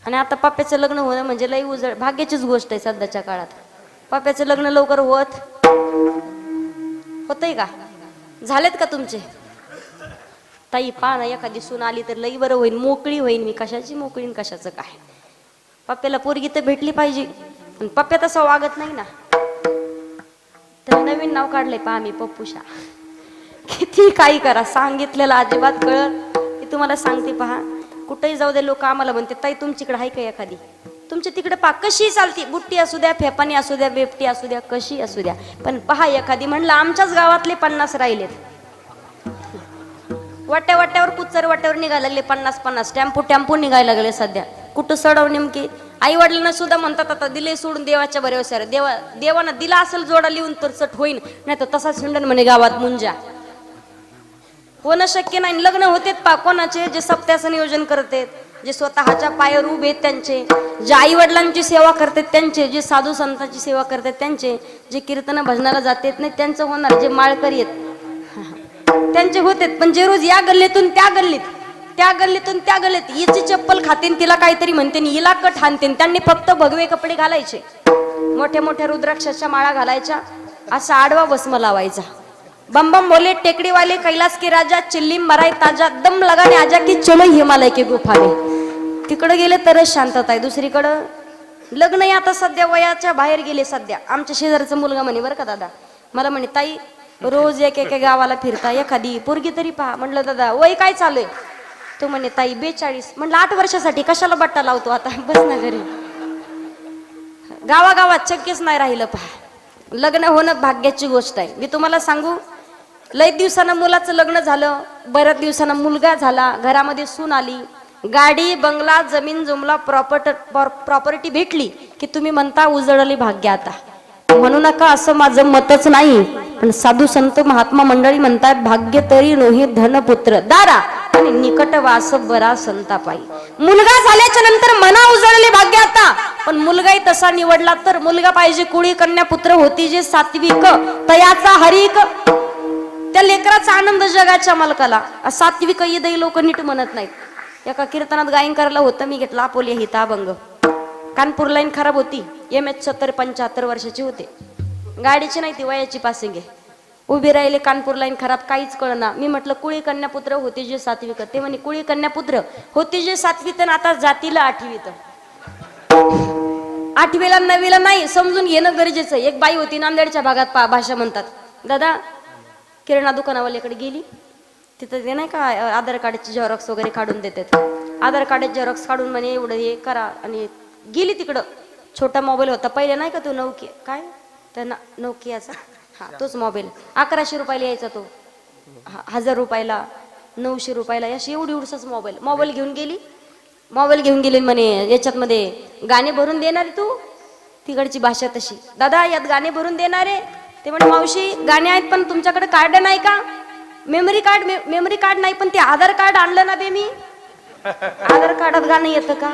आणि आता पप्प्याचं लग्न होणं म्हणजे लई उजळ भाग्याचीच गोष्ट आहे सध्याच्या काळात. पप्प्याचं लग्न लवकर होतंय का? झालेत का तुमचे? ताई पहा ना, एखादी सून आली तर लई बरं होईल, मोकळी होईल. मी कशाची मोकळी कशाचं काय? पप्प्याला पोरगी तर भेटली पाहिजे, पण पप्प्या तसं वागत नाही ना. तर नवीन नाव काढलंय पहा मी, पप्पूशा. किती काही करा, सांगितलेलं अजिबात कळत की तुम्हाला सांगते पहा. कुठेही जाऊ दे लोक आम्हाला म्हणते ताई तुमच्याकडे आहे का एखादी? तुमच्या तिकडे पहा कशी चालती, बुट्टी असू द्या, फेपानी असू द्या, बेपटी असू द्या, कशी असू द्या, पण पहा एखादी. म्हणलं आमच्याच गावातले 50 राहिलेत. वाट्यावर कुचर वाट्यावर निघायला लागले 50 टेम्पो निघायला लागले सध्या. कुठं सडव नेमकी? आई वडिलांना सुद्धा म्हणतात आता दिले सोडून देवाच्या भरोश्यावर. देवानं दिला असेल जोडा लिहून तर चट होईन, नाही तर तसा शिंडण म्हणे गावात मुंजा. होणं शक्य नाही. लग्न होतेत पा कोणाचे, जे सप्त्याचं नियोजन करतात, जे स्वतःच्या पायावर उभे आहेत त्यांचे, जे आई वडिलांची सेवा करतात त्यांचे, जे साधू संतांची सेवा करतात त्यांचे, जे कीर्तन भजनाला जातात नाही त्यांचं होणार, जे माळकरी आहेत त्यांचे होते. पण जे रोज या गल्लीतून त्या गल्लीत, त्या गल्लीतून त्या गल्लीत हिची चप्पल खातेन, तिला काहीतरी म्हणते, हिला कट हाणतेन, त्यांनी फक्त भगवे कपडे घालायचे, मोठ्या मोठ्या रुद्राक्षाच्या माळा घालायच्या, असा आडवा भस्म लावायचा. बम बम बोले टेकड़ी वाले कैलाश के राजा, चिल्ली मराय ताजा, दम लगाने आजा की चलो हिमालय के गुफा में. तिकडे गेले तरच शांतता आहे. दुसरीकडं लग्न आता सध्या वयाच्या बाहेर गेले. सध्या आमच्या शेजारचा मुलगा म्हणे बरं का दादा, मला म्हणे ताई रोज एक गावाला फिरता, एखादी पोरगी तरी पहा. म्हटलं दादा वय काय चालू आहे? तो म्हणे ताई 42. म्हटलं 8 वर्षासाठी कशाला बट्टा लावतो आता, बस ना घरी. गावागावात शक्यच नाही राहिलं पहा. लग्न होणं भाग्याची गोष्ट आहे. मी तुम्हाला सांगू, लई दिवसानं मुलाचं लग्न झालं, बऱ्याच दिवसानं मुलगा झाला, घरामध्ये सून आली, गाडी बंगला जमीन जुमला प्रॉपर्टी भेटली की तुम्ही म्हणता उजळली भाग्य. आता म्हणू नका असं माझं मतच नाही, पण साधू संत महात्मा मंडळी म्हणतात भाग्य तरी नोही धनपुत्र दारा आणि निकट वास बरा संतापाई. मुलगा झाल्याच्या नंतर मना उजळले भाग्य आता, पण मुलगाही तसा निवडला तर मुलगा पाहिजे कुळी कन्या पुत्र होती जे सात्विक तयाचा हरिक. त्या लेकराचा आनंद जगाच्या मालकाला. सात्विक ईदही लोक नीट म्हणत नाहीत. एका कीर्तनात गायन करायला होतं, मी घेतला अपोली हिता अभंग. कानपूर लाईन खराब होती, MS 70-75 वर्षाची होते, गाडीची नाही ती वयाची पासिंग आहे. उभी राहिले, कानपूर लाईन खराब, काहीच कळना. मी म्हटलं कुळी कन्या पुत्र होते जे सात्विक. ते म्हणे कुळी कन्या पुत्र होते जे सात्विक, आता जातीला 8वीत. 8वीला 9वीला नाही, समजून घेणं गरजेचं आहे. एक बाई होती नांदेडच्या भागात, भाषा म्हणतात. दादा किराणा दुकानावाल्याकडे गेली, तिथं ते नाही का आधार कार्डची झेरॉक्स वगैरे काढून देतात. आधार कार्डाची झेरॉक्स काढून म्हणे एवढं हे करा, आणि गेली तिकडं. छोटा मोबाईल होता पहिले नाही का तो नोकिया, काय त्यांना नोकियाचा, हा तोच मोबाईल. 1100 रुपयाला यायचा तो, 1000 रुपयाला, 900 रुपयाला, अशी एवढीच मोबाईल घेऊन गेली. म्हणे याच्यात मध्ये गाणे भरून देणार तू? तिकडची भाषा तशी. दादा यात गाणे भरून देणार आहे? ते म्हणे मावशी गाणे आहेत पण तुमच्याकडे कार्ड नाही का? मेमरी कार्ड नाही, पण ते आधार कार्ड आणलं ना बे मी. आधार कार्डात गाणं येतं का?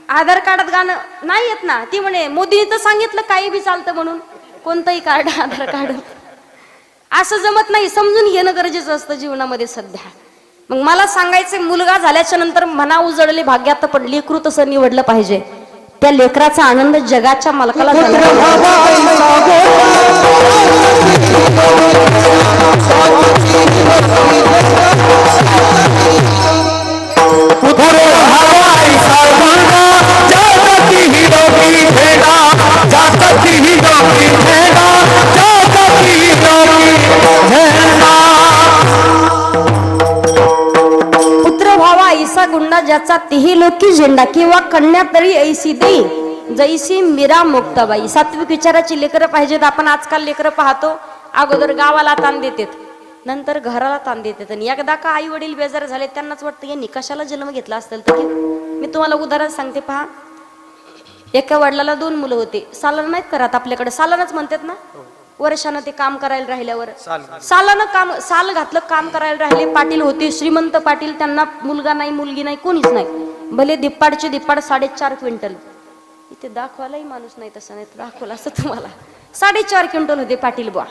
आधार कार्डात गाणं नाही येत ना. ती म्हणे मोदीने तर सांगितलं काही बी चालतं म्हणून, कोणतंही कार्ड आधार कार्ड. असं जमत नाही, समजून घेणं गरजेचं असतं जीवनामध्ये सध्या. मग मला सांगायचं, मुलगा झाल्याच्या नंतर मना उजळले भाग्यात पण लेकरू तसं निवडलं पाहिजे. त्या लेकराचा आनंद जगाच्या मालकाला झाला. पुत्र व्हावा ऐसा गुंडा ज्याचा तिही लोकी झेंडा, किंवा कन्या तरी ऐसी देई जैसी मीरा मुक्ताबाई. सात्विक विचाराची लेकरं पाहिजेत. आपण आजकाल लेकरं पाहतो, अगोदर गावाला ताण देतात, नंतर घराला ताण देतात, आणि एकदा का आई वडील बेजार झाले त्यांनाच वाटतं यांनी कशाला जन्म घेतला असेल तर. मी तुम्हाला उदाहरण सांगते पहा. एका वडिलाला 2 मुलं होते. सालान नाहीत करत आपल्याकडे, सालानच म्हणतात ना. वर्षानं ते काम करायला राहिल्यावर सालानं काम, साल घातलं काम करायला राहिले. पाटील होते, श्रीमंत पाटील. त्यांना मुलगा नाही मुलगी नाही कोणीच नाही. भले दिप्पाडचे दिप्पाड 4.5 क्विंटल. इथे दाखवायलाही माणूस नाही, तसं नाही दाखवलं असं तुम्हाला. 4.5 क्विंटल होते पाटील बुवा.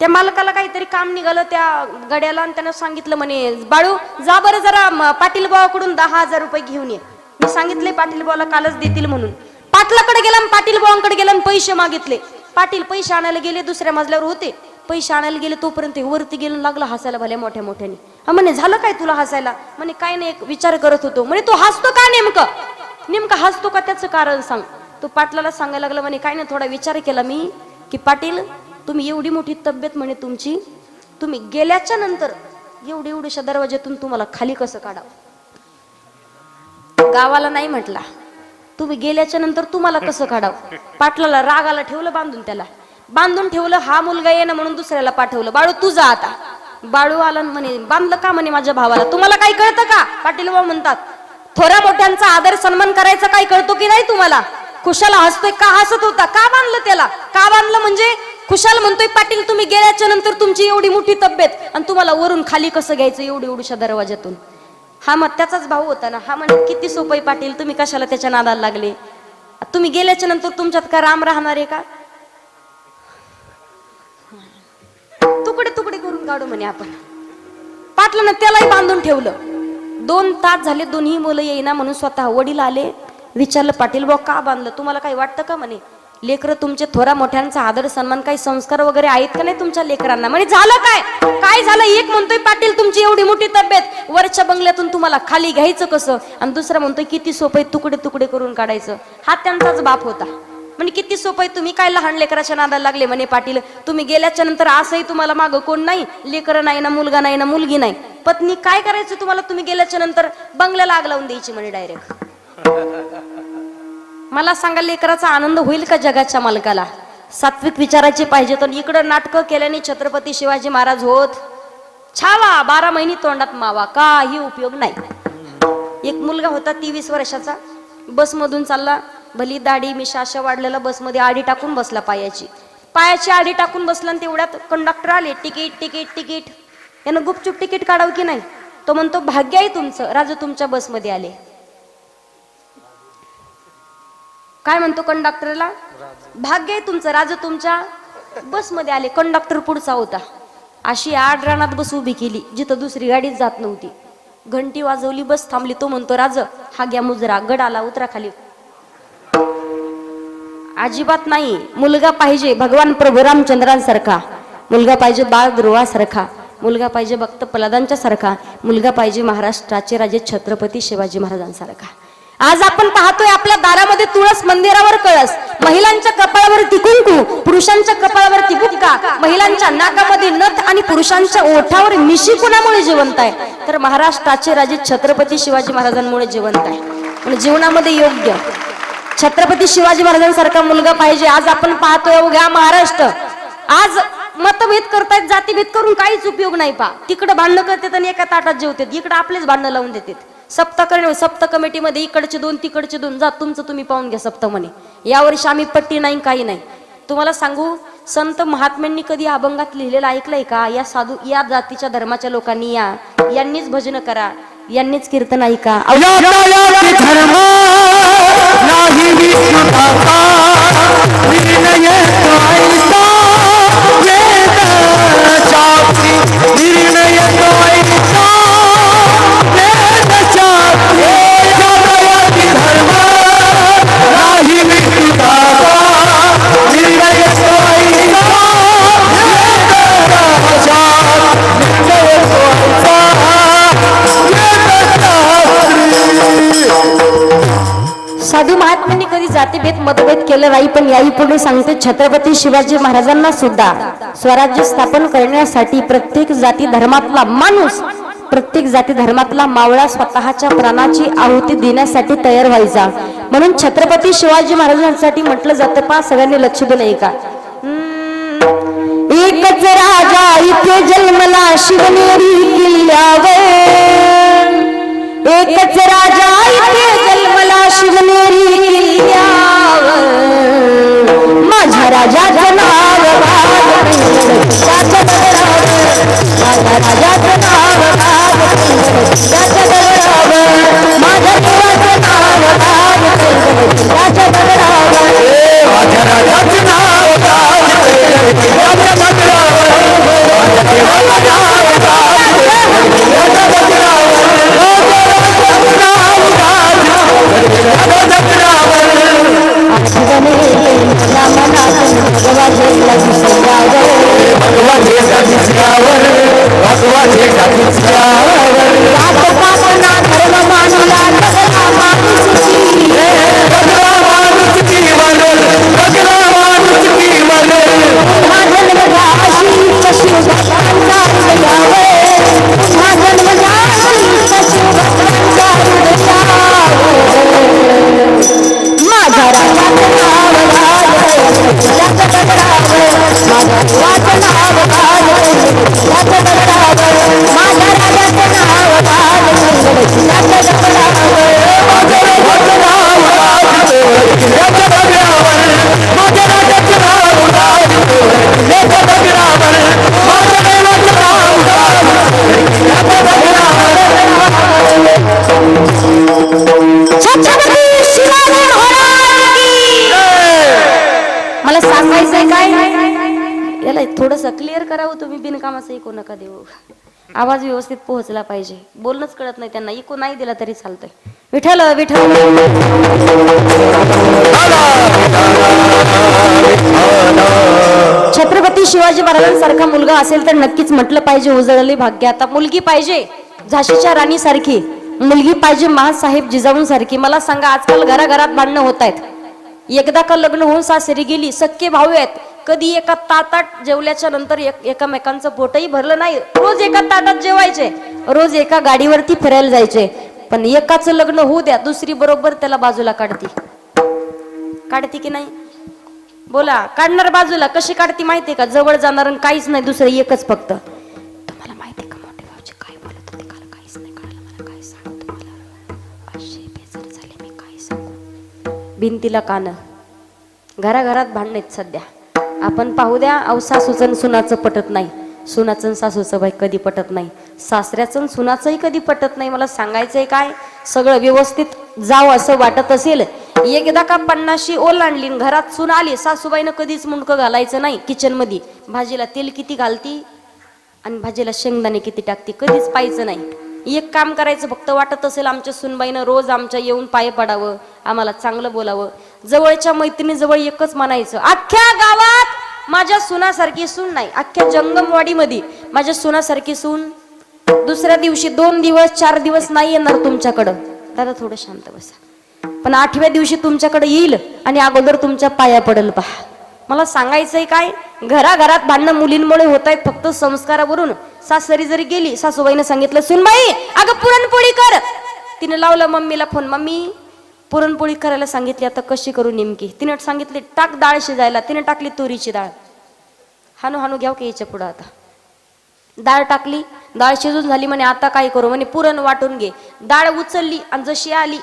त्या मालकाला काहीतरी काम निघालं त्या गड्याला, आणि त्यानं सांगितलं म्हणे बाळू जा बरं जरा पाटील बुवाकडून 10,000 रुपये घेऊन ये. मी सांगितले पाटील भाऊला कालच देतील म्हणून. पाटलाकडे गेला आणि पाटील भाऊंकडे गेला आणि पैसे मागितले. पाटील पैसे आणायला गेले, दुसऱ्या मजल्यावर होते. पैसे आणायला गेले तोपर्यंत वरती गेलं, लागलं हसायला भल्या मोठ्या मोठ्याने. हा म्हणे झालं काय तुला हसायला? म्हणे काय नाही, एक विचार करत होतो. म्हणे तू हसतो का? नेमकं हसतो का त्याचं कारण सांग. तो पाटलाला सांगायला लागला, म्हणे काय नाही, थोडा विचार केला मी की पाटील तुम्ही एवढी मोठी तब्येत म्हणे तुमची, तुम्ही गेल्याच्या नंतर एवढ्याशा दरवाज्यातून तुम्हाला खाली कसं काढावं? गावाला नाही म्हटला, तुम्ही गेल्याच्या नंतर तुम्हाला कसं काढावं? पाटलाला रागाला ठेवलं बांधून, त्याला बांधून ठेवलं. हा मुलगा ये ना म्हणून दुसऱ्याला पाठवलं, बाळू तू जा आता. बाळू आला म्हणे बांधलं का? म्हणे माझ्या भावाला. तुम्हाला काही कळतं का? पाटील भाऊ म्हणतात थोड्या मोठ्यांचा आदर सन्मान करायचा काही कळतो की नाही तुम्हाला? खुशाला हसतोय का? हसत होता का? बांधलं त्याला का? बांधलं म्हणजे खुशाल म्हणतोय पाटील तुम्ही गेल्याच्या नंतर तुमची एवढी मोठी तब्येत आणि तुम्हाला वरून खाली कसं घ्यायचं एवढ्याशा दरवाज्यातून? हा मग त्याचाच भाऊ होता ना. हा म्हणे किती सोपं आहे पाटील, तुम्ही कशाला त्याच्या नादाला लागले? तुम्ही गेल्याच्या नंतर तुमच्यात का राम राहणार आहे का? तुकडे तुकडे करून काढू म्हणे आपण. पाटलानं त्यालाही बांधून ठेवलं. 2 तास झाले, दोन्ही मुलं येईना म्हणून स्वतः वडील आले. विचारलं पाटील भाऊ का बांधलं? तुम्हाला काही वाटतं का? म्हणे लेकरं तुमचे थोरा मोठ्यांचा आदर सन्मान काही संस्कार वगैरे आहेत का नाही तुमच्या लेकरांना? म्हणे झालं काय झालं? एक म्हणतोय पाटील तुमची एवढी मोठी तब्येत, वरच्या बंगल्यातून तुम्हाला खाली घ्यायचं कसं? आणि दुसरा म्हणतोय किती सोपं आहे तुकडे तुकडे करून काढायचं. हा त्यांचाच बाप होता. म्हणजे किती सोपं आहे, तुम्ही काय लहान लेकराच्या नादाला लागले? म्हणे पाटील तुम्ही गेल्याच्या नंतर असंही तुम्हाला मागं कोण नाही, लेकरं नाही ना, मुलगा नाही ना, मुलगी नाही, पत्नी, काय करायचं तुम्हाला? तुम्ही गेल्याच्या नंतर बंगल्याला आग लावून द्यायची म्हणे डायरेक्ट. मला सांगा लेकराचा आनंद होईल का जगाच्या मालकाला? सात्विक विचाराचे पाहिजे. तर इकडं नाटकं केल्याने छत्रपती शिवाजी महाराज होत छावा, 12 महिने तोंडात मावा, काही उपयोग नाही. एक मुलगा होता 23 वर्षाचा, बसमधून चालला, भली दाढी मिशा अशा वाढलेला, बसमध्ये आडी टाकून बसला, पायाची आडी टाकून बसला. आणि तेवढ्यात कंडक्टर आले, तिकीट तिकीट तिकीट. यानं गुपचूप तिकीट काढावं की नाही? तो म्हणतो भाग्य आहे तुमचं, राजू तुमच्या बसमध्ये आले. काय म्हणतो कंडक्टरला? भाग्य आहे तुमचं, राजू तुमच्या बसमध्ये आले. कंडक्टर पुढचा होता. अशी आड रानात बस उभी केली जिथं दुसरी गाडीच जात नव्हती. घंटी वाजवली, बस थांबली. तो म्हणतो राज हा घ्या मुजरा, गड आला, उतरा खाली. अजिबात नाही. मुलगा पाहिजे भगवान प्रभू रामचंद्रांसारखा, मुलगा पाहिजे बाळ ध्रुवासारखा, मुलगा पाहिजे भक्त प्रल्हादांच्या सारखा, मुलगा पाहिजे महाराष्ट्राचे राजे छत्रपती शिवाजी महाराजांसारखा. आज आपण पाहतोय आपल्या दारामध्ये तुळस, मंदिरावर कळस, महिलांच्या कपाळावरती कुंकू, पुरुषांच्या कपाळावरती बुक्का, महिलांच्या नाकामध्ये नथ आणि पुरुषांच्या ओठावर मिशी कुणामुळे जिवंत आहे? तर महाराष्ट्राचे राजे छत्रपती शिवाजी महाराजांमुळे जिवंत आहे. म्हणजे जीवनामध्ये योग्य छत्रपती शिवाजी महाराजांसारखा मुलगा पाहिजे. आज आपण पाहतोय उघ्या महाराष्ट्र आज मतभेद करतायत, जातीभेद करून काहीच उपयोग नाही. तिकडे भांडणं करतात आणि एका ताटात जेवतात, इकडे आपलेच भांडणं लावून देतात. सप्त कमिटीमध्ये इकडचे 2 तिकडचे 2, जा तुमचं तुम्ही पाहून घ्या सप्त म्हणे. यावर्षी आम्ही पट्टी नाही, काही नाही. तुम्हाला सांगू, संत महात्म्यांनी कधी अभंगात लिहिलेलं ऐकलंय का? या साधू, या जातीच्या धर्माच्या लोकांनी यांनीच भजन करा, यांनीच कीर्तन ऐका. साधू महात्म्यांनी कधी जातीभेद मतभेद केलं नाही. पण याही पुढे सांगते छत्रपती शिवाजी महाराजांना सुद्धा स्वराज्य स्थापन करण्यासाठी प्रत्येक जाती धर्मातला माणूस, प्रत्येक जाती धर्मातला मावळा स्वतःच्या प्राणाची आहुती देण्यासाठी तयार व्हायचा. म्हणून छत्रपती शिवाजी महाराजांसाठी म्हटलं जातं, पहा सगळ्यांनी लक्ष दिलं आहे का? एकच राजा इथे जन्मला शिवनेरी किल्ल्यावर, एकच राजा इथे जन्मला शिवनेरी किल्ल्यावर, माझ्या राजाचं नाव माझ्या राजाचं नाव माझ्या देवाचं नाव माझ्या राजाचं नाव मला सांगायचंय काय, याला थोडस क्लिअर करावं तुम्ही, बिनकामाचं ऐकू नका देऊ. आवाज व्यवस्थित पोहोचला पाहिजे. बोलणंच कळत नाही त्यांना, इको नाही दिला तरी चालतंय. विठ्ठल विठ्ठल. छत्रपती शिवाजी महाराजांसारखा मुलगा असेल तर नक्कीच म्हटलं पाहिजे उजळले भाग्य. आता मुलगी पाहिजे झाशीच्या राणी सारखी, मुलगी पाहिजे महासाहेब जिजाऊंसारखी. मला सांगा, आजकाल घराघरात भांडणं होत आहेत. एकदा का लग्न होऊन सासरी गेली, सख्खे भाऊ आहेत, कधी एका ताटात जेवल्याच्या नंतर एकमेकांचं पोटही भरलं नाही. रोज एका ताटात जेवायचे, रोज एका गाडीवरती फिरायला जायचे. पण एकाचं लग्न होऊ द्या, दुसरी बरोबर त्याला बाजूला काढती की नाही? बोला, काढणार बाजूला. कशी काढती माहितीये का? जवळ जाणार काहीच नाही, दुसरं एकच फक्त. तुम्हाला माहितीये का मोठे भाऊजी काय बोलत होते काल? काहीच नाही कळलं मला. काय सांगू तुम्हाला, अशी बेजार झाले मी, काय सांगू. भिंतीला कान. घराघरात भांडण आहेत सध्या. आपण पाहू द्या, अहो सासूचं सुनाचं पटत नाही, सुनाचं सासूचं बाई कधी पटत नाही, सासऱ्याचं सुनाचंही कधी पटत नाही. मला सांगायचंय काय, सगळं व्यवस्थित जावं असं वाटत असेल. एकदा का 50शी ओलांडली, घरात सून आली, सासूबाईनं कधीच मुंडकं घालायचं नाही किचन मध्ये. भाजीला तेल किती घालती आणि भाजीला शेंगदाणे किती टाकते कधीच पाहायचं नाही. एक काम करायचं, फक्त वाटत असेल आमच्या सुनबाईनं रोज आमच्या येऊन पाय पडावं, आम्हाला चांगलं बोलावं. जवळच्या मैत्रिणीजवळ एकच म्हणायचं, अख्ख्या गावात माझ्या सुनासारखी सून नाही, अख्ख्या जंगमवाडीमध्ये माझ्या सुनासारखी सून दुसऱ्या दिवशी 2 दिवस 4 दिवस नाही येणार तुमच्याकडं. दादा थोडं शांत बसा. पण 8व्या दिवशी तुमच्याकडे येईल आणि अगोदर तुमच्या पाया पडेल पहा. मला सांगायचंय काय, घराघरात भांडणं मुलींमुळे होत आहेत फक्त संस्कारावरून. सासरी जरी गेली, सासूबाईने सांगितलं, सुनबाई अगं पुरणपोळी कर. तिने लावलं मम्मीला फोन, मम्मी पुरणपोळी करायला सांगितली, आता कशी करू नेमकी? तिने सांगितले टाक डाळ शिजायला, तिने टाकली तुरीची डाळ. हानू हानू घ्याव की याच्या पुढं. आता डाळ टाकली, डाळ शिजून झाली, म्हणे आता काय करू? म्हणे पुरण वाटून घे. डाळ उचलली आणि जशी आली,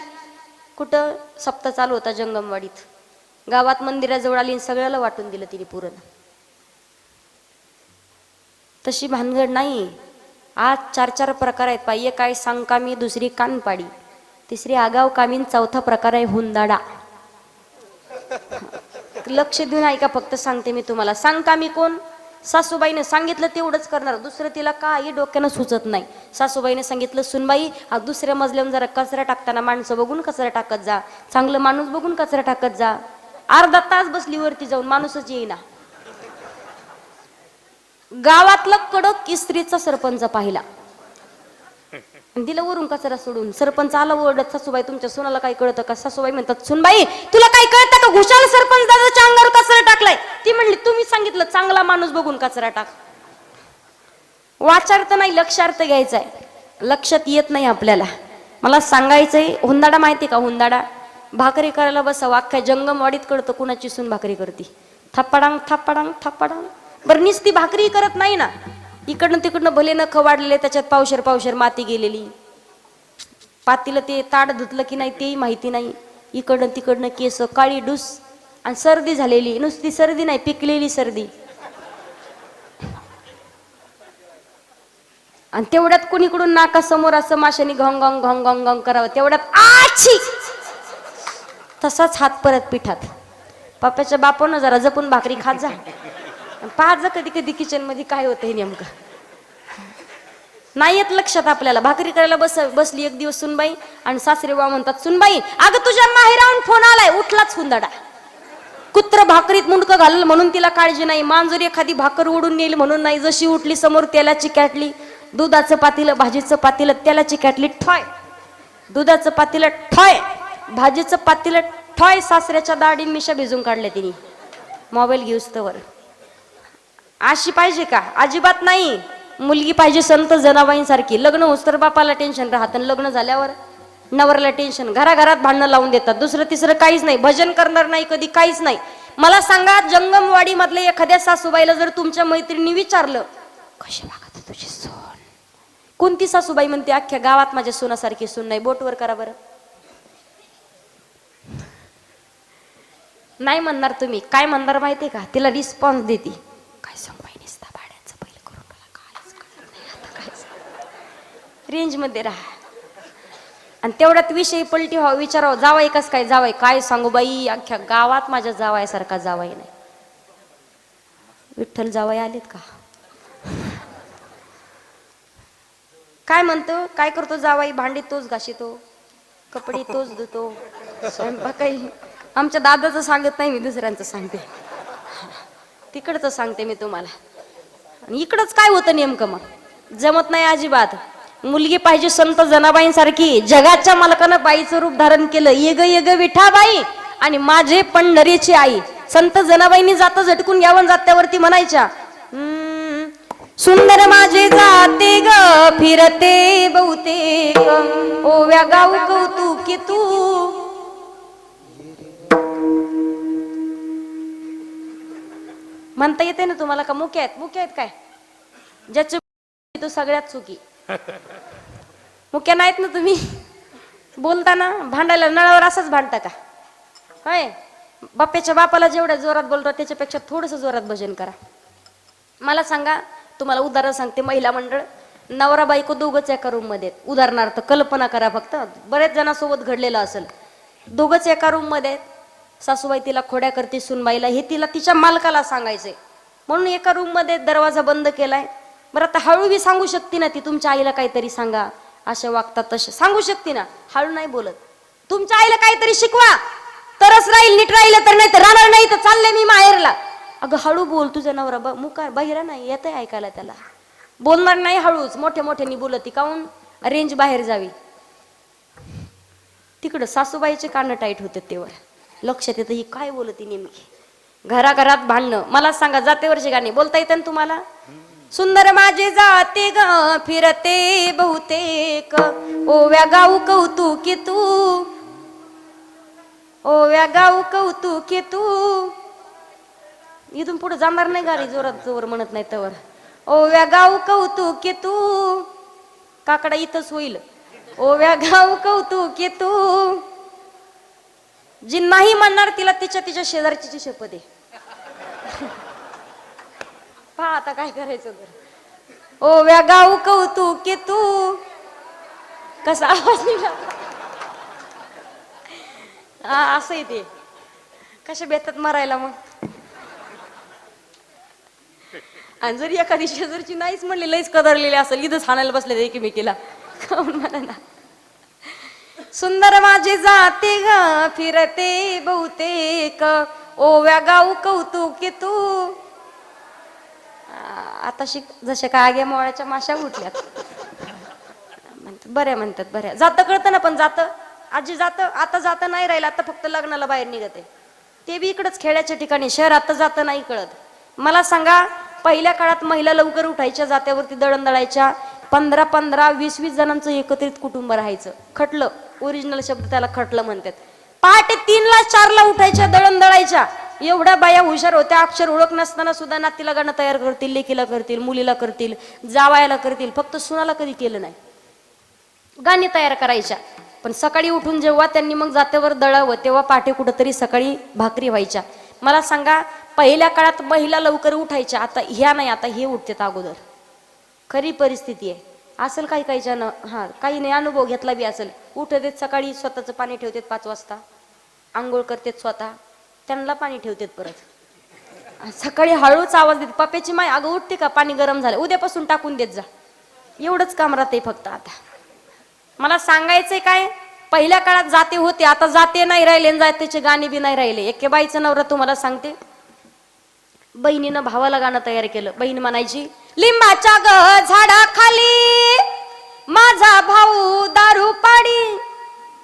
कुठं सप्ताह चालू होता जंगमवाडीत, गावात मंदिराजवळ आली आणि सगळ्याला वाटून दिलं तिने पुरण. तशी भानगड नाही. आज 4 प्रकार आहेत पाहिजे. एक आहे सांगकामी, दुसरी कानपाडी, तिसरी आगाव कामीन, चौथा प्रकार आहे हुंदाडा. लक्ष देऊन ऐका, फक्त सांगते मी तुम्हाला. सांगकामी कोण? सासूबाईने सांगितलं तेवढंच करणार, दुसरं तिला काही डोक्यानं सुचत नाही. सासूबाईने सांगितलं, सुनबाई आज दुसऱ्या मजल्यावर जरा कचरा टाकताना माणसं बघून कचरा टाकत जा, चांगलं माणूस बघून कचरा टाकत जा. अर्धा तास बसली वरती जाऊन, माणूसच येईना. गावातला कडक इस्त्रीचा सरपंच पाहिला, दिलं वरून कचरा सोडून. सरपंच आला ओरडत, सासूबाई तुमच्या सुनाला काय कळतं का? सासूबाई म्हणतात, सुनबाई तुला काय कळतं का? घुशाल सरपंच दादाच्या अंगावर कचरा टाकलाय. ती म्हणली, तुम्ही सांगितलं चांगला माणूस बघून कचरा टाक. वाचार्थ नाही, लक्षार्थ घ्यायचाय, लक्षात येत नाही आपल्याला. मला सांगायचंय, हुंदाडा माहिती का? हुंदाडा भाकरी करायला बसावं, अख्ख्या जंगमवाडीत कळतं कुणाची सून भाकरी करते. थप्पाडांग थप्पाडांग थप्पाडांग. बरं नुसती भाकरी करत नाही ना, इकडनं तिकडनं भले नख वाढलेले, त्याच्यात पावशेर पावशेर माती गेलेली, पातीला ते ताड धुतलं की नाही तेही माहिती नाही, इकडनं तिकडनं केस काळी डुस, आणि सर्दी झालेली. नुसती सर्दी नाही, पिकलेली सर्दी. आणि तेवढ्यात कुणीकडून नाकासमोर असं माशाने घोंग घोंग घोंग घोंग घोंग करावं, तेवढ्यात आची तसाच हात परत पिठात. पप्पाच्या बापानं जरा जपून भाकरी खात जा, पाहत जा कधी कधी किचन मध्ये काय होतंय नेमकं. नाही येत लक्षात आपल्याला. भाकरी करायला बसली एक दिवस सुनबाई, आणि सासरे बा म्हणतात, सुनबाई अगं तुझ्या माहेरावरून फोन आलाय. उठलाच हुंदाडा. कुत्र भाकरीत मुंडकं घालल म्हणून तिला काळजी नाही, मांजर एखादी भाकर ओढून नेली म्हणून नाही. जशी उठली समोर तेलाची कॅटली, दुधाचं पातीलं, भाजीचं पातीलं, तेलाची कॅटली ठॉय, दुधाचं पातीलं ठॉय, भाजीचं पातीलं ठॉय. सासऱ्याच्या दाढी मिशा भिजून काढल्या तिने मोबाईल घेऊस्तवर. अशी पाहिजे का? अजिबात नाही. मुलगी पाहिजे संत जनाबाईंसारखी. लग्न होस्तर बापाला टेन्शन राहत, लग्न झाल्यावर नवऱ्याला टेन्शन. घराघरात भांडणं लावून देतात, दुसरं तिसरं काहीच नाही. भजन करणार नाही कधी, काहीच नाही. मला सांगा, जंगमवाडी मधले एखाद्या सासूबाईला जर तुमच्या मैत्रिणी विचारलं, कशी वागत तुझी सून, कोणती सासूबाई म्हणते अख्ख्या गावात माझ्या सोनासारखी सून नाही? बोटवर करा बरं. नाही म्हणणार तुम्ही. काय म्हणणार माहितीये का? तिला रिस्पॉन्स देते, काय सांग बाई निसता भाड्याचं बैल करून मला काहीच कळत नाही आता काय. रेंज मध्ये राहा. आणि तेवढ्यात विषय पलटी व्हावं, विचारावं, जावाई कस काय? जावाई काय सांगू बाई, अख्ख्या गावात माझ्या जावायासारखा जावाई नाही. विठ्ठल जावई आलेत का? काय म्हणतो, काय करतो जावाई? भांडी तोच घाशितो, कपडे तोच धुतो, स्वयंपाकही. आमच्या दादाचं सांगत नाही मी, दुसऱ्यांचं सांगते. तिकडचं सांगते मी तुम्हाला. आणि इकडंच काय होतं नेमकं? मग जमत नाही अजिबात. मुलगी पाहिजे संत जनाबाईंसारखी. जगाच्या मालकानं बाईचं रूप धारण केलं. येग येग विठाबाई आणि माझे पंढरीची आई. संत जनाबाईंनी जात झटकून घ्यावं, जात्यावरती म्हणायच्या, सुंदर माझे जाते ग फिरते बहुतेक, ओव्या गाऊ कौतुकी तू. म्हणता येते ना तुम्हाला का मुख्य आहेत? मुख्य आहेत काय? ज्याची तो सगळ्यात चुकी. मुख्य नाहीत ना तुम्ही? बोलताना भांडायला नळावर असंच भांडता का? होय, बाप्याच्या बापाला जेवढ्या जोरात बोलतो त्याच्यापेक्षा थोडस जोरात भजन करा. मला सांगा, तुम्हाला उदाहरण सांगते. महिला मंडळ, नवरा बायको दोघंच एका रूम मध्ये. उदाहरणार्थ कल्पना करा फक्त, बरेच जणांसोबत घडलेलं असेल. दोघंच एका रूम मध्ये, सासूबाई तिला खोड्या करते सुनबाईला, हे तिला तिच्या मालकाला सांगायचंय. म्हणून एका रूम मध्ये दरवाजा बंद केलाय. बरं, आता हळू बी सांगू शकते ना ती, तुमच्या आईला काहीतरी सांगा, असे वागतात तसे सांगू शकते ना. हळू नाही बोलत. तुमच्या आईला काहीतरी शिकवा, तरच राहील, नीट राहिलं तर. नाही तर राहणार नाही, तर चालले मी माहेरला. अगं हळू बोल, तुझा नवरा मुका बहिरा नाही, येतंय ऐकायला त्याला. बोलणार नाही, हळूच मोठ्या मोठ्यानी बोलती. काऊन? रेंज बाहेर जावी. तिकडं सासूबाईचे कान टाईट होते, तेव्हा लक्षात येतं ही काय बोलती नेमकी. घराघरात भांडणं. मला सांगा, जातेवरची गाणी बोलता येते ना तुम्हाला? सुंदर माझे जाते ग फिरते बहुतेक, ओव्या गाऊ कौतुकी तू, ओव्या गाऊ कौतुकी तू. इथून पुढे जाणार नाही गाडी जोरात, जोर म्हणत नाही तवर. ओव्या गाऊ कौतुकी तू. काकडा इथंच होईल. ओव्या गाऊ कौतुकी तू. जी नाही म्हणणार तिला तिच्या तिच्या शेजारची शपथ आहे. पहा आता काय करायचं तर. ओव्या गाऊ कौतुकी तू. कसा आवाज निघाला? हा, असं आहे ते. कशा बेतात मरायला मग. आणि जरी एखादी शेजारची नाहीच म्हणली, लईच कदरलेली असेल, इथंच हाणायला बसले एकमेकीला. म्हणा ना, सुंदर माझे जाते ग फिरते बहुतेक, ओव्या गाऊ कौतुकी तू. आता शिक, जसे का आग्या मोळ्याच्या माशा उठल्यात. बऱ्या म्हणतात, बऱ्या. जातं कळतं ना, पण जातं आजी जातं. आता जातं नाही राहिलं, आता फक्त लग्नाला बाहेर निघते. ते बी इकडंच खेड्याच्या ठिकाणी. शहरात तर जातं नाही कळत. मला सांगा, पहिल्या काळात महिला लवकर उठायच्या, जात्यावरती दळण दळायच्या. 15-15, 20-20 जणांचं एकत्रित कुटुंब राहायचं. खटलं, ओरिजिनल शब्द त्याला खटलं म्हणतात. पहाटे 3ला 4ला उठायच्या, दळण दळायच्या. एवढ्या बाया हुशार होत्या, अक्षर ओळख नसताना सुद्धा नातीला गाणं तयार करतील, लेकीला करतील, मुलीला करतील, जावायला करतील. फक्त सुनाला कधी केलं नाही. गाणी तयार करायच्या. पण सकाळी उठून जेव्हा त्यांनी मग जात्यावर दळावं, तेव्हा पहाटे कुठंतरी सकाळी भाकरी व्हायच्या. मला सांगा, पहिल्या काळात महिला लवकर उठायच्या. आता ह्या नाही, आता हे उठतात अगोदर. खरी परिस्थिती आहे. असेल काही काहीच्या न, हा काही नाही, अनुभव घेतला बी असेल. उठतात सकाळी, स्वतःचं पाणी ठेवतात 5 वाजता, आंघोळ करतात स्वतः, त्यांना पाणी ठेवतात परत. सकाळी हळूच आवाज देते, पप्याची माय अगं उठते का, पाणी गरम झालं, उद्यापासून टाकून देत जा. एवढंच काम राहते फक्त. आता मला सांगायचंय काय, पहिल्या काळात जाते होते, आता जाते नाही राहिले, जातेचे गाणी बी नाही राहिले. एके बाईचं नवरा तुम्हाला सांगते, बहिणीनं भावाला गाणं तयार केलं. बहीण म्हणायची, लिंबाच्या ग झाडाखाली माझा भाऊ दारू पाडी,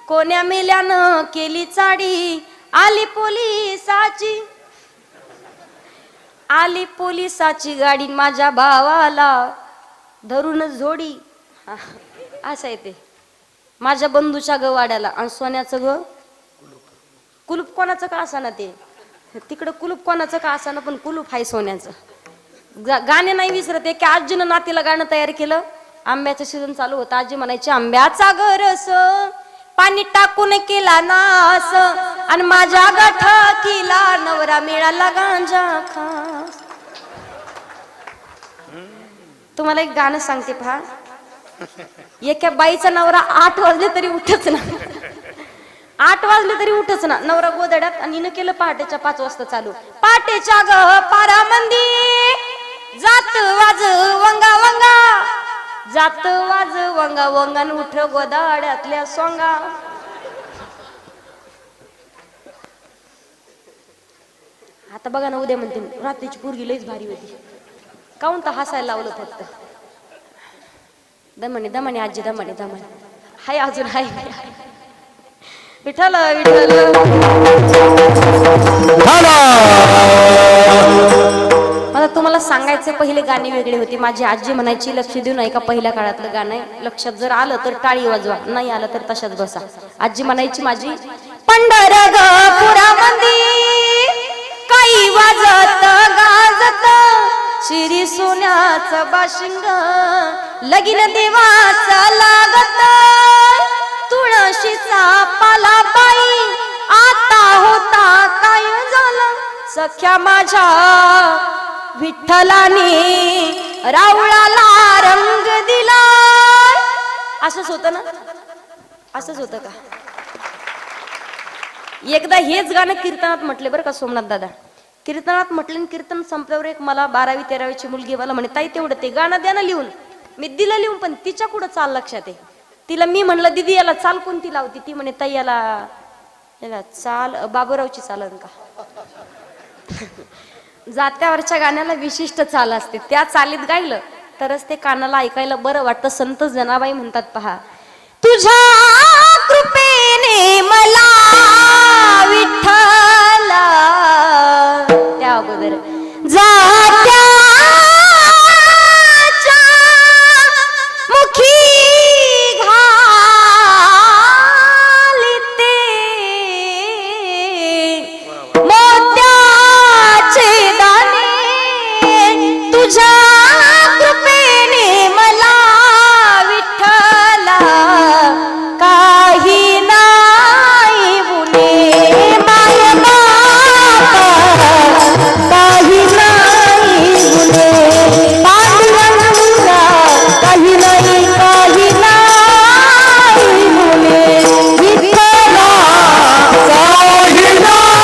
कोण्या मेल्यानं केली चाडी, आली पोलिसाची, आली पोलिसाची गाडी, माझ्या भावाला धरून जोडी. असं आहे ते. माझ्या बंधूच्या ग वाड्याला, आणि सोन्याचं ग कुलूप कोणाचं का असा ना, ते तिकडं कुलूप कोणाचं का असा ना, पण कुलूप हाय सोन्याचं. गाणे नाही विसरत. की आजीनं नातीला गाणं तयार केलं. आंब्याचं सीझन चालू होतं. आजी म्हणायची, आंब्याचा गरस पाणी टाकून केला नास, आणि माझ्या गठकीला नवरा मिळाला गांजा खास. तुम्हाला एक गाणं सांगते पहा. एका बाईचा नवरा 8 वाजले तरी उठच ना. 8 वाजले तरी उठच ना. नवरा गोदड्यात आणि हिनं केलं पहाटेच्या 5 वाजता चालू. पहाटेच्या ग पारामंदी जात वाज वंगा वंगा, जात वाज वंगा वंगान उठ गोदाड्यातल्या सोंगा. आता बघा ना, उद्या म्हणते रात्रीची पोरगी लईच भारी होती. काऊन तर हसायला लावलं फक्त. दमणे दमणे आजी दमणे दमणे हाय अजून हाय. विठ्ठल विठ्ठल. मला तुम्हाला सांगायचं, पहिले गाणी वेगळी होती. माझी आजी म्हणायची लक्ष देऊ नये का, पहिल्या काळातलं गाणं आहे, लक्षात जर आलं तर टाळी वाजवा, नाही आलं तर तशाच बसा. आजी म्हणायची माझी, पंढरपुरामंदी काही वाजत गाजत, शिरी सोन्याचं बाशिंग लगीन देवाचा लागत, तुळशीचा पाला बाई आता होता काय झालं, सख्या माझ्या विठ्ठलाने रावळाला रंग दिला. असंच होतं ना, असंच होतं का? एकदा हेच गाणं कीर्तनात म्हटले बरं का सोमनाथ दादा. कीर्तनात म्हटलं, कीर्तन संपल्यावर एक मला 12वी-13वीची मुलगी मला म्हणे, ताई तेवढं ते गाणं द्या ना लिहून. मी दिलं लिहून, पण तिच्या कुठं चाल लक्षात आहे. तिला मी म्हणलं, दीदी याला चाल कोणती लावती? ती म्हणे, ताई याला चाल बाबूरावची चालन का? जात्यावरच्या गाण्याला विशिष्ट चाल असते, त्या चालीत गायलं तरच ते कानाला ऐकायला बरं वाटतं. संत जनाबाई म्हणतात पहा, तुझ्या कृपेने मला विठ्ठला, त्या अगोदर जात्याच्या मुखी घालिते मोत्याचे दाणे, तुझ्या कृपेने मला विठ्ठला काही नाही बुने, माय बापा काही नाही बुने, पांडुरंगा काही नाही, काही नाही बुने, विठ्ठला काही नाही बुने,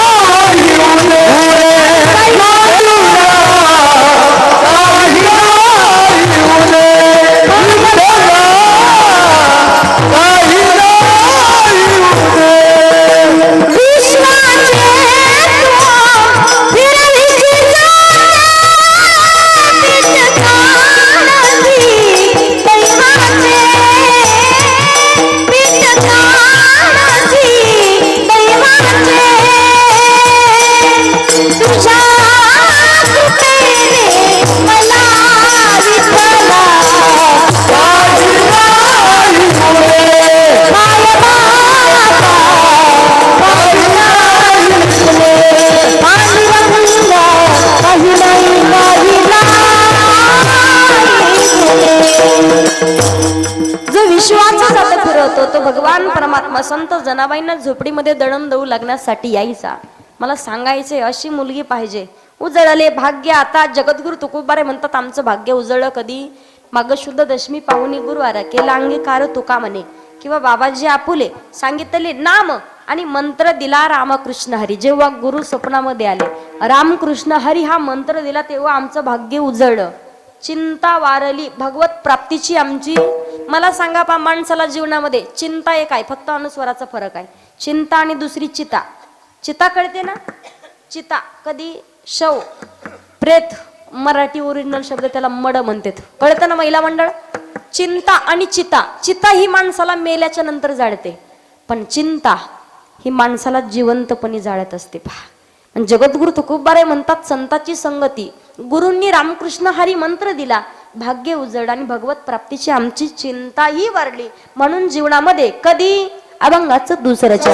तो भगवान परमात्मा संत जनाबाईंना झोपडीमध्ये दळण देऊ लागण्यासाठी यायचा. मला सांगायचे, अशी मुलगी पाहिजे. उजळले भाग्य आता जगद्गुरु तुकोबारे म्हणतात, आमचं भाग्य उजळलं कधी, माग शुद्ध दशमी पाहुणी गुरुवार केला अंगीकार तुका म्हणे. किंवा बाबाजी आपुले सांगितले नाम आणि मंत्र दिला रामकृष्ण हरी. जेव्हा गुरु स्वप्नामध्ये आले, रामकृष्ण हरी हा मंत्र दिला, तेव्हा आमचं भाग्य उजळलं. चिंता वारली भगवत प्राप्तीची आमची. मला सांगा पा, माणसाला जीवनामध्ये चिंता एक आहे, फक्त अनुस्वाराचा फरक आहे. चिंता आणि दुसरी चिता. चिता कळते ना? चिता कधी शव प्रेत, मराठी ओरिजिनल शब्द त्याला मड म्हणतात, कळतं ना महिला मंडळ? चिंता आणि चिता. चिता ही माणसाला मेल्याच्या नंतर जाळते, पण चिंता ही माणसाला जिवंतपणी जाळत असते. पहा, जगद्गुरु तुकोबारे म्हणतात, संताची संगती, गुरूंनी रामकृष्ण हरी मंत्र दिला, भाग्य उजड आणि भगवत प्राप्तीची आमची चिंता ही वाढली. म्हणून जीवनामध्ये कधी अभंगाचं दुसऱ्याचे